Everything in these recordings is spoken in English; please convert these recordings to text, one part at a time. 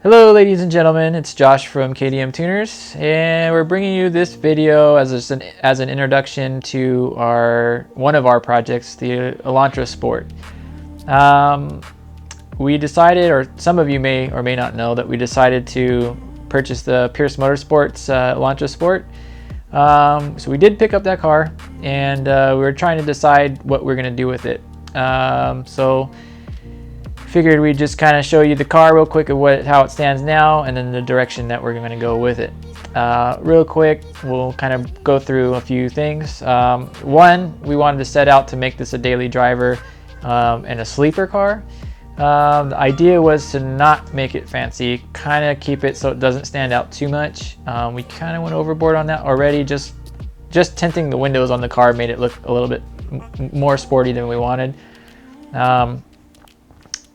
Hello ladies and gentlemen, it's Josh from KDM Tuners, and we're bringing you this video as an introduction to one of our projects, the Elantra Sport. We decided, or some of you may or may not know, that we decided to purchase the Pierce Motorsports Elantra Sport. So we did pick up that car, and we were trying to decide what we're going to do with it. So figured we'd just kind of show you the car real quick of how it stands now, and then the direction that we're going to go with it. Real quick, we'll kind of go through a few things. One, we wanted to set out to make this a daily driver and a sleeper car. The idea was to not make it fancy, kind of keep it so it doesn't stand out too much. We kind of went overboard on that already. Just tinting the windows on the car made it look a little bit more sporty than we wanted.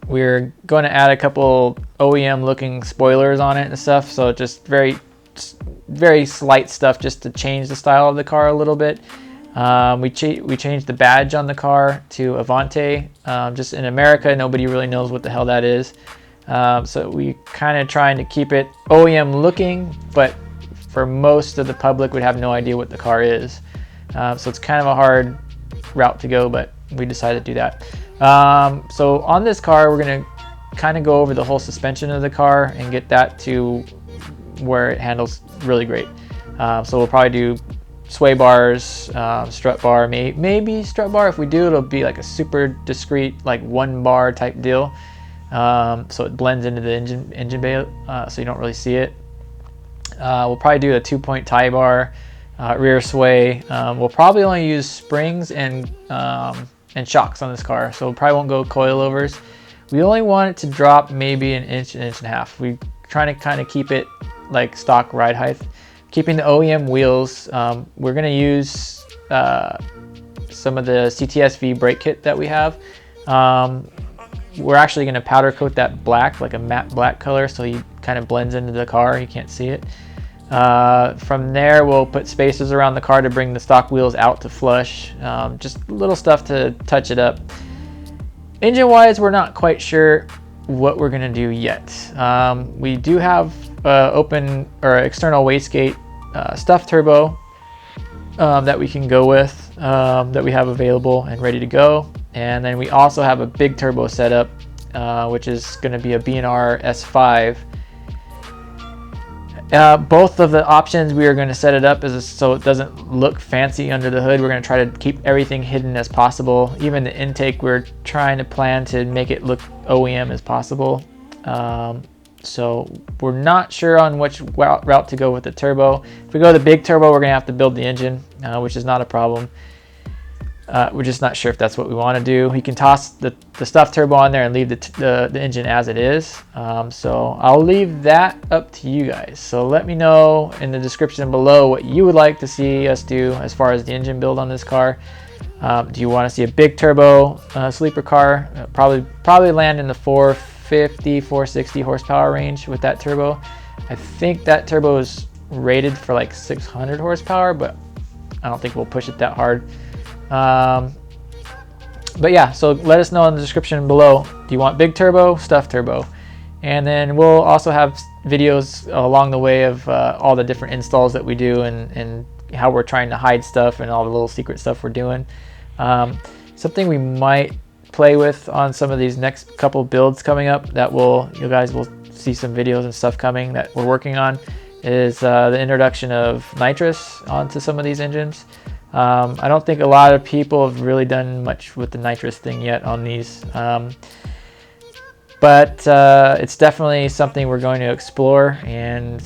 We're going to add a couple OEM looking spoilers on it and stuff, so just very slight stuff just to change the style of the car a little bit. We changed the badge on the car to Avante. Just in America, nobody really knows what the hell that is. So we kind of trying to keep it OEM looking, but for most of the public would have no idea what the car is. So it's kind of a hard route to go, but we decided to do that. So on this car, we're going to kind of go over the whole suspension of the car and get that to where it handles really great. So we'll probably do sway bars, strut bar, maybe strut bar. If we do, it'll be like a super discreet, like 1 bar type deal. So it blends into the engine bay, so you don't really see it. We'll probably do a 2-point tie bar, rear sway. We'll probably only use springs and shocks on this car, so we probably won't go coilovers. We only want it to drop maybe an inch and a half. We're trying to kind of keep it like stock ride height. Keeping the OEM wheels, we're going to use some of the CTSV brake kit that we have. We're actually going to powder coat that black, like a matte black color, so he kind of blends into the car. You can't see it. From there, we'll put spacers around the car to bring the stock wheels out to flush. Just little stuff to touch it up. Engine wise, we're not quite sure what we're going to do yet. We do have open or external wastegate stuffed turbo that we can go with, that we have available and ready to go. And then we also have a big turbo setup, which is going to be a B&R S5. Both of the options, we are going to set it up so it doesn't look fancy under the hood. We're going to try to keep everything hidden as possible. Even the intake, we're trying to plan to make it look OEM as possible. So we're not sure on which route to go with the turbo. If we go the big turbo, we're going to have to build the engine, which is not a problem. We're just not sure if that's what we want to do. You can toss the stuffed turbo on there and leave the engine as it is. So I'll leave that up to you guys. So let me know in the description below what you would like to see us do as far as the engine build on this car. Do you want to see a big turbo sleeper car? Probably land in the 450, 460 horsepower range with that turbo. I think that turbo is rated for like 600 horsepower, but I don't think we'll push it that hard. But yeah, so let us know in the description below. Do you want big turbo, stuffed turbo? And then we'll also have videos along the way of all the different installs that we do and how we're trying to hide stuff and all the little secret stuff we're doing. Something we might play with on some of these next couple builds coming up that you guys will see some videos and stuff coming that we're working on is the introduction of nitrous onto some of these engines. I don't think a lot of people have really done much with the nitrous thing yet on these, but it's definitely something we're going to explore and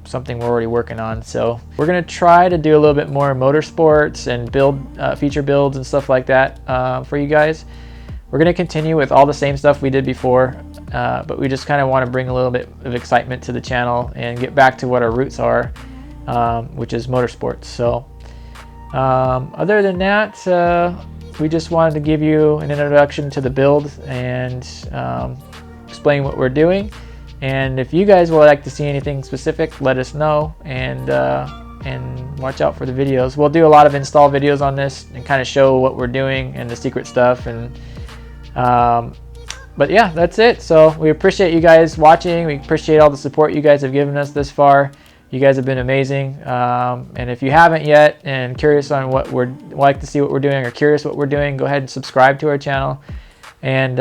something we're already working on. So we're going to try to do a little bit more motorsports and build feature builds and stuff like that for you guys. We're going to continue with all the same stuff we did before, but we just kind of want to bring a little bit of excitement to the channel and get back to what our roots are, which is motorsports. So other than that, we just wanted to give you an introduction to the build and explain what we're doing. And if you guys would like to see anything specific, let us know, and watch out for the videos. We'll do a lot of install videos on this and kind of show what we're doing and the secret stuff, and but yeah, that's it. So we appreciate you guys watching. We appreciate all the support you guys have given us this far. You guys have been amazing. And if you haven't yet and curious on what we're like to see what we're doing or curious what we're doing, go ahead and subscribe to our channel. And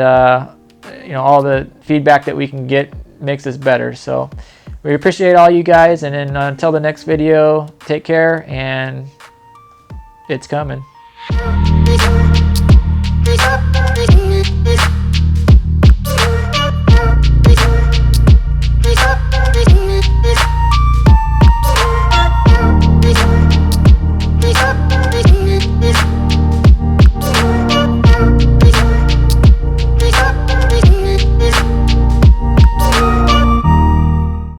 you know, all the feedback that we can get makes us better. So we appreciate all you guys. And then until the next video, take care, and it's coming.